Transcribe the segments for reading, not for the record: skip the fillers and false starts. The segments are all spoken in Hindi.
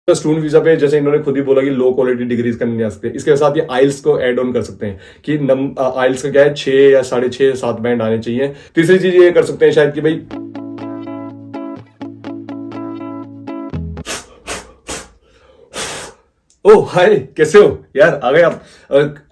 स्टूडेंट वीजा पे जैसे इन्होंने खुद ही बोला कि लो क्वालिटी डिग्रीज करने नहीं आ सकते, इसके साथ ये आइल्स को ऐड ऑन कर सकते हैं कि आइल्स का क्या है 6 या 6.5 7 बैंड आने चाहिए। तीसरी चीज ये कर सकते हैं शायद कि भाई ओह हाय, कैसे हो यार, आ गए आप।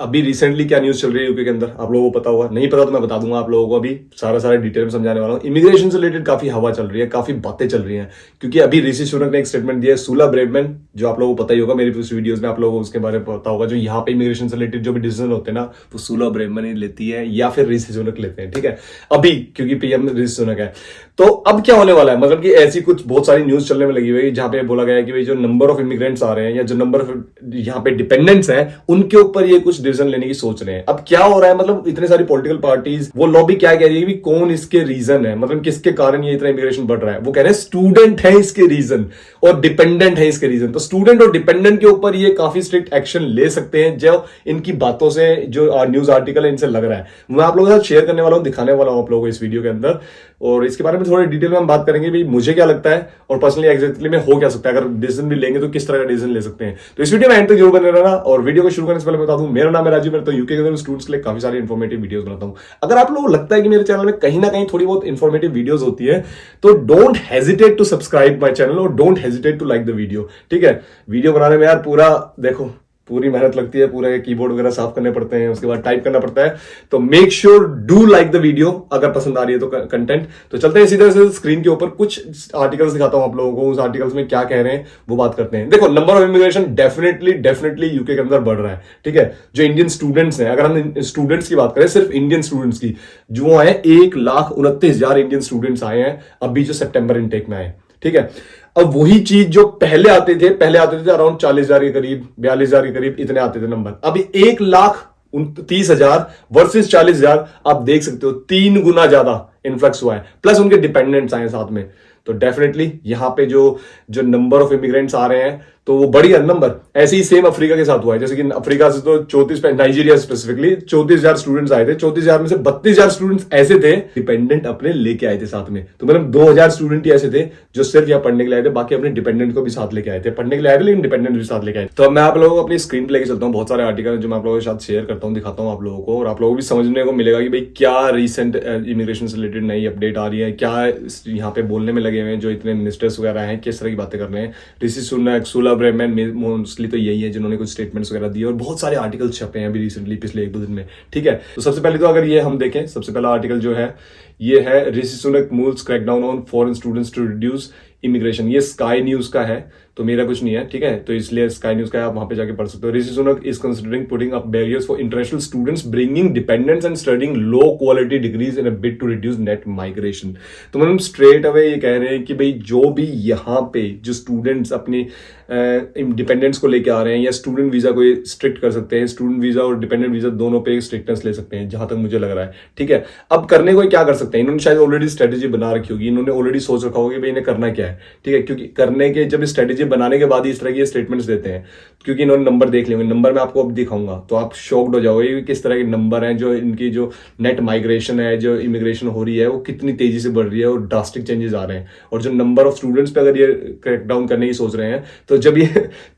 अभी रिसेंटली क्या न्यूज चल रही है यूके के अंदर, आप लोगों को पता होगा, नहीं पता तो मैं बता दूंगा आप लोगों को। अभी सारा डिटेल में समझाने वाला हूँ। इमिग्रेशन से रिलेटेड काफी हवा चल रही है, काफी बातें चल रही हैं, क्योंकि अभी ऋषि सुनक ने एक स्टेटमेंट दिया है। सुला ब्रेवमैन, जो आप लोगों को पता ही होगा, मेरी उस वीडियोज में आप लोगों को उसके बारे में पता होगा, जो यहाँ पे इमिग्रेशन से रिलेटेड जो भी डिसीजन होते हैं ना, वो सुला ब्रेवमैन ही लेती है या फिर ऋषि सुनक लेते हैं, ठीक है। अभी क्योंकि पीएम ऋषि सुनक है, तो अब क्या होने वाला है, मतलब कि ऐसी कुछ बहुत सारी न्यूज चलने में लगी हुई है, जहां पे बोला गया है कि भाई जो नंबर ऑफ इमिग्रेंट्स आ रहे हैं या जो नंबर ऑफ यहाँ पे डिपेंडेंट्स हैं, उनके ऊपर ये कुछ डिसीजन लेने की सोच रहे हैं। अब क्या हो रहा है, मतलब इतने सारी पॉलिटिकल पार्टीज, वो लॉबी क्या कह रही है कि कौन इसके रीजन है, मतलब किसके कारण ये इतना इमिग्रेशन बढ़ रहा है। वो कह रहे हैं स्टूडेंट है इसके रीजन और डिपेंडेंट है इसके रीजन। तो स्टूडेंट और डिपेंडेंट के ऊपर ये काफी स्ट्रिक्ट एक्शन ले सकते हैं, जो इनकी बातों से, जो न्यूज आर्टिकल है, इनसे लग रहा है। मैं आप लोगों के साथ शेयर करने वाला हूं, दिखाने वाला हूं आप लोगों को इस वीडियो के अंदर, और इसके बारे में थोड़ी डिटेल में हम बात करेंगे भी मुझे क्या लगता है और पर्सनली एग्जैक्टली में हो क्या सकता है। अगर डिसीजन भी लेंगे तो किस तरह का डिसीजन ले सकते हैं। तो इस वीडियो में एंड तक जरूर बने रहना। और वीडियो को शुरू करने से पहले बता दूं, मेरा नाम है राजीव, मैं तो यूके के अंदर स्टूडेंट्स के लिए काफी सारी इन्फॉर्मेटिव वीडियोस बनाता हूं। अगर आप लोगों को लगता है कि मेरे चैनल में कहीं ना कहीं थोड़ी बहुत इन्फॉर्मेटिव वीडियोस होती है, तो don't hesitate to subscribe my channel और don't hesitate to like the video, ठीक है। वीडियो बनाने में यार पूरा देखो, पूरी मेहनत लगती है, पूरा कीबोर्ड वगैरह साफ करने पड़ते हैं, उसके बाद टाइप करना पड़ता है। तो make sure do like the video अगर पसंद आ रही है तो कंटेंट। तो चलते हैं इसी तरह से स्क्रीन के ऊपर कुछ आर्टिकल्स दिखाता हूं आप लोगों को, उस आर्टिकल्स में क्या कह रहे हैं वो बात करते हैं। देखो, number of immigration definitely UK के अंदर बढ़ रहा है, ठीक है। जो इंडियन स्टूडेंट्स हैं, अगर हम स्टूडेंट्स की बात करें, सिर्फ इंडियन स्टूडेंट्स की, जो है 1,29,000 इंडियन स्टूडेंट्स आए हैं अभी जो सितंबर इनटेक में आए, ठीक है। अब वही चीज जो पहले आते थे अराउंड 40,000 के करीब, 42,000 के करीब, इतने आते थे नंबर। अभी 1,29,000 वर्सेस 40,000, आप देख सकते हो 3 गुना ज्यादा इन्फ्लक्स हुआ है, प्लस उनके डिपेंडेंट्स आए साथ में। तो डेफिनेटली यहां पे जो नंबर ऑफ इमिग्रेंट्स आ रहे हैं, तो वो बढ़िया नंबर। ऐसे ही सेम अफ्रीका के साथ हुआ है, जैसे कि अफ्रीका से तो 34, नाइजीरिया स्पेसिफिकली 34,000 स्टूडेंट्स आए थे। 34,000 में से 32,000 स्टूडेंट्स ऐसे थे डिपेंडेंट अपने लेके आए थे साथ में। तो मतलब 2,000 स्टूडेंट ही ऐसे थे जो सिर्फ यहाँ पढ़ने के लिए आए थे, बाकी अपने डिपेंडेंट को भी साथ लेके आए थे। पढ़ने के लिए आए थे लेकिन डिपेंडेंट भी साथ लेके आए। तो मैं आप लोगों को अपनी स्क्रीन पे लेके चलता हूँ, बहुत सारे आर्टिकल जो मैं आप लोगों के साथ शेयर करता हूँ, दिखाता हूँ आप लोगों को, और आप लोगों को भी समझने को मिलेगा कि भाई क्या रिसेंट इमिग्रेशन से रिलेटेड नई अपडेट आ रही है, क्या यहाँ पे बोलने में लगे हुए हैं जो इतने मिनिस्टर्स वगैरह हैं, किस तरह की बातें कर रहे हैं। ऋषि सुनक, सुला ब्रेवमैन मोस्टली तो यही है जिन्होंने कुछ स्टेटमेंट्स वगैरह दिए, और बहुत सारे आर्टिकल्स छपे हैं अभी रिसेंटली पिछले 1-2 दिन में, ठीक है। तो सबसे पहले तो अगर ये हम देखें, सबसे पहला आर्टिकल जो है ये है Rishi Sunak moves crackdown on foreign students to reduce immigration. ये स्काई न्यूज का है, तो मेरा कुछ नहीं है, ठीक है। तो इसलिए स्काई न्यूज का है, आप वहां पे जाके पढ़ सकते हो। Rishi Sunak is considering putting up barriers for international students bringing dependents and studying low quality degrees in a bid to reduce net migration. तो मतलब स्ट्रेट अवे ये कह रहे हैं कि भाई जो भी यहाँ पे जो स्टूडेंट्स अपनी डिपेंडेंट्स को लेके आ रहे हैं, या स्टूडेंट वीजा को स्ट्रिक्ट कर सकते हैं, स्टूडेंट वीजा और डिपेंडेंट वीजा दोनों पे स्ट्रिक्टनेस ले सकते हैं, जहां तक मुझे लग रहा है, ठीक है। अब करने को क्या कर सकते हैं, इन्होंने शायद ऑलरेडी स्ट्रेटेजी बना रखी होगी, इन्होंने ऑलरेडी सोच रखा होगा कि भाई इन्हें करना क्या है, ठीक है। क्योंकि करने के जब स्ट्रेटेजी बनाने के बाद ही इस तरह की स्टेटमेंट्स देते हैं, क्योंकि इन्होंने नंबर देख लिए। नंबर मैं आपको अब दिखाऊंगा तो आप शॉक्ड हो जाओगे कि किस तरह के नंबर हैं, जो इनकी जो नेट माइग्रेशन है, जो इमिग्रेशन हो रही है, वो कितनी तेजी से बढ़ रही है और ड्रास्टिक चेंजेस आ रहे हैं। और जो नंबर ऑफ स्टूडेंट्स पे अगर ये क्रैकडाउन करने की सोच रहे हैं, तो जब ये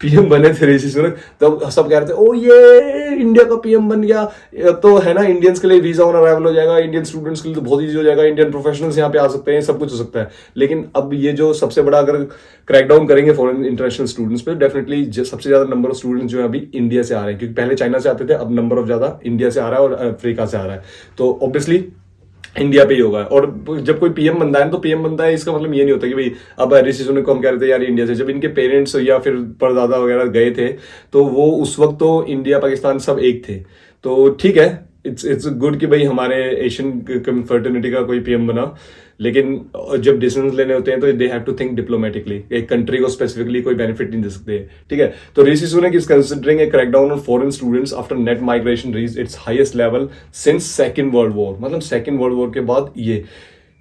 पीएम बने थे ऋषि सुनक, तब सब कह रहे थे ओ ये इंडिया का पीएम बन गया, तो है ना, इंडियंस के लिए वीजा ऑन अराइवल हो जाएगा, इंडियन स्टूडेंट्स के लिए तो बहुत ईजी हो जाएगा, इंडियन प्रोफेशनल्स यहाँ पे आ सकते हैं, सब कुछ हो सकता है। लेकिन अब ये जो सबसे बड़ा अगर क्रैकडाउन करेंगे फॉरेन इंटरनेशनल स्टूडेंट्स पे, डेफिनेटली सबसे ज्यादा नंबर ऑफ स्टूडेंट्स जो है अभी इंडिया से आ रहे हैं, क्योंकि पहले चाइना से आते थे, अब नंबर ऑफ ज्यादा इंडिया से आ रहा है और अफ्रीका से आ रहा है। तो ऑब्वियसली इंडिया पे ही होगा। और जब कोई पीएम बनता है तो पीएम बनता है, इसका मतलब ये नहीं होता कि भाई अब ऋषि सुनक को हम कह रहे थे यार इंडिया से। जब इनके पेरेंट्स या फिर परदादा वगैरह गए थे, तो वो उस वक्त तो इंडिया पाकिस्तान सब एक थे। तो ठीक है, इट्स गुड कि भाई हमारे एशियन कन्फर्टर्निटी का कोई पीएम बना, लेकिन जब डिसीजन लेने होते हैं तो they have to think diplomatically. एक कंट्री को स्पेसिफिकली कोई बेनिफिट नहीं दे सकते, ठीक है। तो Rishi Sunak is considering a crackdown on foreign students after net migration reach its highest level since Second World War. मतलब सेकंड वर्ल्ड वॉर के बाद ये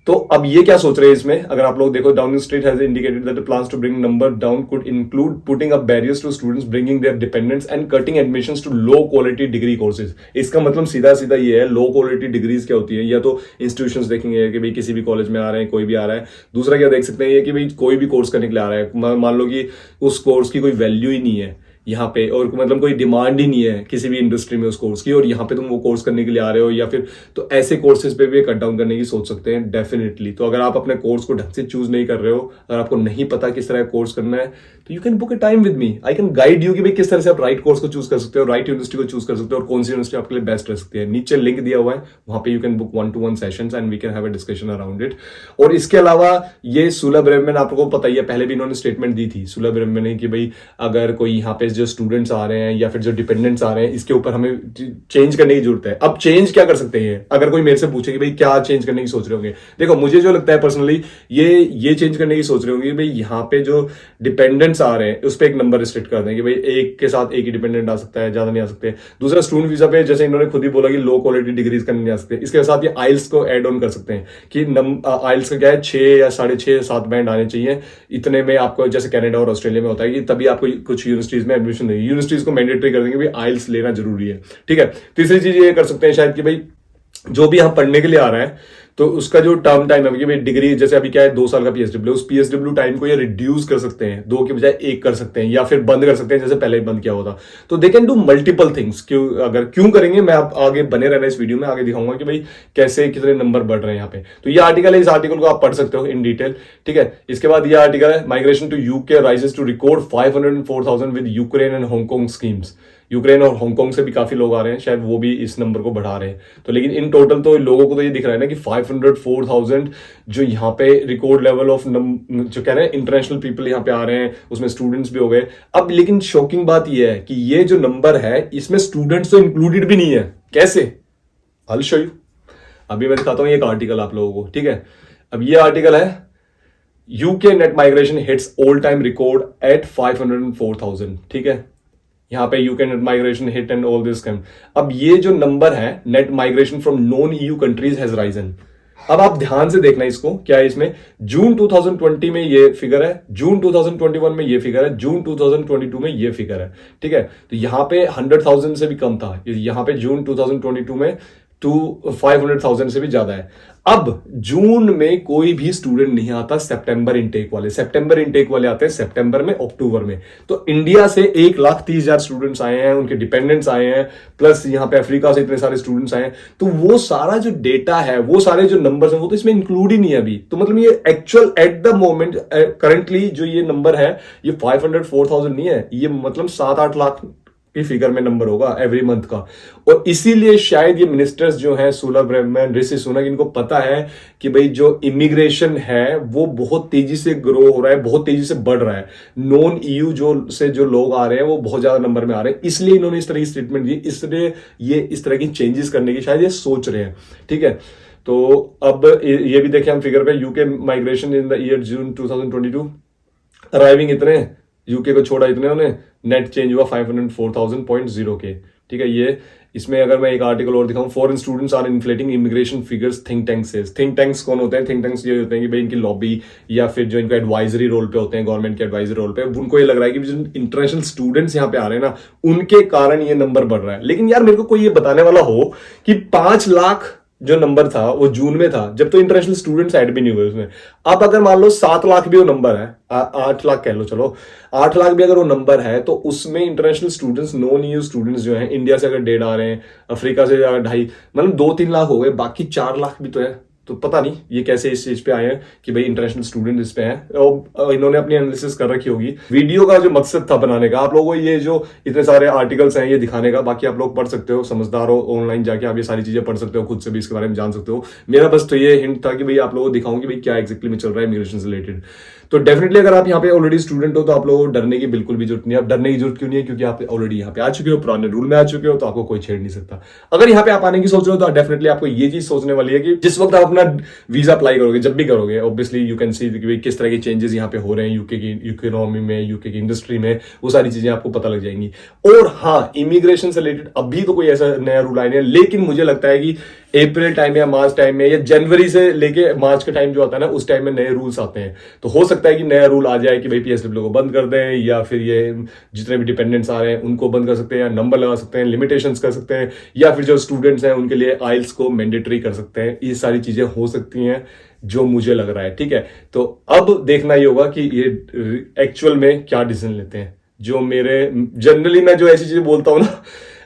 तो अब ये क्या सोच रहे हैं इसमें, अगर आप लोग देखो, Downing Street has indicated that the plans to bring number down could include putting up barriers to students, bringing their dependents and cutting admissions to low quality degree courses. इसका मतलब सीधा सीधा ये है, लो क्वालिटी डिग्रीज क्या होती है, या तो इंस्टीट्यूशंस देखेंगे कि भाई किसी भी कॉलेज में आ रहे हैं, कोई भी आ रहा है। दूसरा क्या देख सकते हैं ये कि भाई कोई भी कोर्स करने के लिए आ रहा है, मान लो कि उस कोर्स की कोई वैल्यू ही नहीं है यहाँ पे, और मतलब कोई डिमांड ही नहीं है किसी भी इंडस्ट्री में उस कोर्स की, और यहाँ पे तुम वो कोर्स करने के लिए आ रहे हो, या फिर तो ऐसे कोर्सेज पे भी कट डाउन करने की सोच सकते हैं डेफिनेटली। तो अगर आप अपने कोर्स को ढंग से चूज नहीं कर रहे हो, अगर आपको नहीं पता किस तरह का कोर्स करना है, तो you can book A time with me, I can guide you कि भाई किस तरह से आप राइट कोर्स को चूज कर सकते हो, राइट यूनिवर्सिटी को चूज कर सकते हो, और कौन सी यूनिवर्सिटी आपके लिए बेस्ट रह सकती है। नीचे लिंक दिया हुआ है, वहां पे you can book 1-to-1 sessions and we can have a discussion around it. और इसके अलावा ये सुलभ ब्रह्मन, आपको पता ही है, पहले भी इन्होंने स्टेटमेंट दी थी सुलभ ब्रह्मन ने कि भाई अगर कोई यहाँ पे जो स्टूडेंट्स आ रहे हैं या फिर जो डिपेंडेंट्स आ रहे हैं, इसके ऊपर हमें चेंज करने की जरूरत है। अब चेंज क्या कर सकते हैं, अगर कोई मेरे से पूछे कि भाई क्या चेंज करने की सोच रहे होंगे, देखो मुझे जो लगता है पर्सनली, ये चेंज करने की सोच रहे होंगे भाई यहाँ पे जो डिपेंडेंट्स आ रहे हैं उस पर एक नंबर रिस्ट्रिक्ट कर दें कि भाई एक के साथ एक ही डिपेंडेंट आ सकता है, ज्यादा नहीं आ सकते। दूसरा, स्टूडेंट वीजा पे जैसे इन्होंने खुद ही बोला कि लो क्वालिटी डिग्रीज करने नहीं आ सकते, इसके साथ ये आइल्स को एड ऑन कर सकते हैं कि आइल्स का क्या है, 6 या 6.5 7 बैंड आने चाहिए, इतने में आपको, जैसे कनाडा और ऑस्ट्रेलिया में होता है कि तभी आपको कुछ यूनिवर्सिटीज में एडमिशन देंगे, यूनिवर्सिटीज को मैंडेटरी कर देंगे भाई आइल्स लेना जरूरी है। ठीक है। तीसरी चीज ये कर सकते हैं शायद कि भाई जो भी यहाँ पढ़ने के लिए आ रहा है तो उसका जो टर्म टाइम है कि भाई डिग्री, जैसे अभी क्या है 2 साल का पीएसडब्ल्यू, उस पीएसडब्ल्यू टाइम को ये रिड्यूस कर सकते हैं, 2 के बजाय 1 कर सकते हैं, या फिर बंद कर सकते हैं जैसे पहले बंद किया होता। तो they can do multiple things. क्यों करेंगे, मैं आप आगे बने रहना इस वीडियो में, आगे दिखाऊंगा कि भाई कैसे कितने नंबर बढ़ रहे हैं यहाँ पे। तो ये आर्टिकल है, इस आर्टिकल को आप पढ़ सकते हो इन डिटेल। ठीक है। इसके बाद ये आर्टिकल है, migration to UK rises to record 504,000 with Ukraine and Hong Kong schemes. Ukraine और हांगकांग से भी काफी लोग आ रहे हैं, शायद वो भी इस नंबर को बढ़ा रहे हैं। तो लेकिन इन टोटल तो लोगों को तो ये दिख रहा है ना कि 504,000 जो यहाँ पे रिकॉर्ड लेवल ऑफ जो कह रहे हैं इंटरनेशनल पीपल यहाँ पे आ रहे हैं, उसमें स्टूडेंट्स भी हो गए। अब लेकिन शॉकिंग बात ये है कि ये जो नंबर है इसमें स्टूडेंट्स तो इंक्लूडेड भी नहीं है। कैसे? I show you. अभी मैं दिखाता हूँ एक आर्टिकल आप लोगों को। ठीक है। अब ये आर्टिकल है, UK net migration hits all time record at 504,000। ठीक है। यहाँ पे UK net migration hit and all this came. अब ये जो नंबर है, net migration from non EU countries has risen. अब आप ध्यान से देखना इसको, क्या है इसमें, जून 2020 में ये फिगर है, जून 2021 में ये फिगर है, जून 2022 में ये फिगर है। ठीक है। तो यहाँ पे 100,000 से भी कम था, यहाँ पे जून 2022 में 500,000 से भी ज्यादा है। अब जून में कोई भी स्टूडेंट नहीं आता, सितंबर इनटेक वाले आते हैं सितंबर में, अक्टूबर में। तो इंडिया से 1,30,000 स्टूडेंट्स आए हैं, उनके डिपेंडेंट्स आए हैं, प्लस यहाँ पे अफ्रीका से इतने सारे स्टूडेंट्स आए हैं। तो वो सारा जो डेटा है, वो सारे जो नंबर्स हैं, वो तो इसमें इंक्लूड ही नहीं है अभी। तो मतलब ये actual at the moment currently जो ये नंबर है, ये 504,000 नहीं है, ये मतलब 7-8 लाख की फिगर में नंबर होगा एवरी मंथ का। और इसीलिए शायद ये मिनिस्टर्स जो हैं, सुलभ ब्रह्मन, ऋषि सुनक, इनको पता है कि भाई जो इमिग्रेशन है वो बहुत तेजी से ग्रो हो रहा है, बहुत तेजी से बढ़ रहा है। नॉन ईयू जो लोग आ रहे हैं वो बहुत ज्यादा नंबर में आ रहे हैं, इसलिए इन्होंने इस तरह की स्टेटमेंट दी, इसलिए ये इस तरह की चेंजेस करने की शायद ये सोच रहे हैं। ठीक है। तो अब ये भी देखें हम फिगर पे, UK migration in the year June 2022 arriving इतने, यूके को छोड़ा इतने उन्हें, नेट चेंज हुआ 504,000.0 के। ठीक है। ये इसमें अगर मैं एक आर्टिकल और दिखाऊं, foreign students are inflating immigration figures, think tank से। थिंक टैंक्स कौन होते हैं? थिंक टैंक्स ये होते हैं कि भाई इनकी लॉबी या फिर जो इनका एडवाइजरी रोल पे होते हैं, गवर्नमेंट के एडवाइजरी रोल पे, उनको ये लग रहा है कि जो इंटरनेशनल स्टूडेंट्स यहाँ पे आ रहे हैं ना, उनके कारण ये नंबर बढ़ रहा है। लेकिन यार मेरे को कोई ये बताने वाला हो कि 5 लाख जो नंबर था वो जून में था, जब तो इंटरनेशनल स्टूडेंट्स ऐड भी नहीं हुए उसमें। अब अगर मान लो 7 लाख भी वो नंबर है, 8 लाख कह लो, चलो 8 लाख भी अगर वो नंबर है, तो उसमें international students, non EU students जो हैं, इंडिया से अगर 1.5 आ रहे हैं, अफ्रीका से 2.5, मतलब 2-3 लाख हो गए, बाकी 4 लाख भी तो है। तो पता नहीं ये कैसे इस चीज पे आए हैं कि भाई इंटरनेशनल स्टूडेंट इस पे हैं, और इन्होंने अपनी एनालिसिस कर रखी होगी। वीडियो का जो मकसद था बनाने का, आप लोगों को ये जो इतने सारे आर्टिकल्स हैं ये दिखाने का, बाकी आप लोग पढ़ सकते हो, समझदार हो, ऑनलाइन जाके आप ये सारी चीजें पढ़ सकते हो, खुद से भी इसके बारे में जान सकते हो। मेरा बस तो ये हिंट था कि भाई आप लोगों को दिखाऊं कि भाई क्या एक्जेक्टली में चल रहा है इमिग्रेशन से रिलेटेड। तो डेफिनेटली अगर आप यहाँ पे ऑलरेडी स्टूडेंट हो तो आप लोगों को डरने की बिल्कुल भी जरूरत नहीं है। अब डरने की जरूरत क्यों नहीं है? क्योंकि आप ऑलरेडी यहाँ पे आ चुके हो, पुराने रूल में आ चुके हो, तो आपको कोई छेड़ नहीं सकता। अगर यहाँ पे आप आने की सोच रहे हो तो डेफिनेटली आपको ये चीज सोचने वाली है कि जिस वक्त आप अपना वीजा अप्लाई करोगे, जब भी करोगे, ऑब्वियसली यू कैन सी किस तरह के चेंजेस यहाँ पे हो रहे हैं यूके की इकोनॉमी में, यूके की इंडस्ट्री में, वो सारी चीजें आपको पता लग जाएंगी। और हाँ, इमिग्रेशन से रिलेटेड अभी तो कोई ऐसा नया रूल आया नहीं है, लेकिन मुझे लगता है कि अप्रैल टाइम या मार्च टाइम में या जनवरी से लेके मार्च का टाइम जो आता है ना, उस टाइम में नए रूल्स आते हैं। तो हो सकता है कि नया रूल आ जाए कि भाई PSW को बंद कर दें, या फिर ये जितने भी डिपेंडेंट्स आ रहे हैं उनको बंद कर सकते हैं, या नंबर लगा सकते हैं, लिमिटेशंस कर सकते हैं, या फिर जो स्टूडेंट्स हैं उनके लिए आइल्स को मैंडेटरी कर सकते हैं। ये सारी चीजें हो सकती हैं जो मुझे लग रहा है, ठीक है। तो अब देखना ही होगा कि ये एक्चुअल में क्या डिसीजन लेते हैं। जो मेरे जनरली मैं जो ऐसी चीजें बोलता हूँ ना,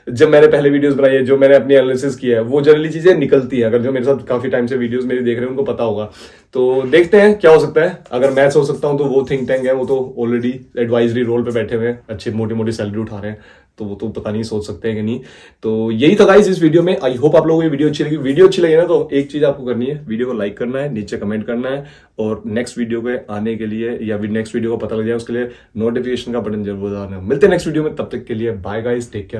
जब मैंने पहले वीडियोस बनाई है, जो मैंने अपनी एनालिसिस किया है, वो जनरली चीजें निकलती हैं। अगर जो मेरे साथ काफी टाइम से वीडियोस मेरी देख रहे हैं उनको पता होगा। तो देखते हैं क्या हो सकता है। अगर मैं सोच सकता हूं तो वो थिंक टैंक है, वो तो ऑलरेडी एडवाइजरी रोल पे बैठे हुए हैं, अच्छी मोटी मोटी सैलरी उठा रहे हैं, तो वो तो पता नहीं सोच सकते हैं कि नहीं। तो यही था गाइस इस वीडियो में। आई होप आप लोगों को ये वीडियो अच्छी लगी। वीडियो अच्छी लगी ना तो एक चीज आपको करनी है, वीडियो को लाइक करना है, नीचे कमेंट करना है, और नेक्स्ट वीडियो के आने के लिए या नेक्स्ट वीडियो को पता लग जाए उसके लिए नोटिफिकेशन का बटन जरूर दबाना। मिलते हैं नेक्स्ट वीडियो में, तब तक के लिए बाय गाइस, टेक केयर।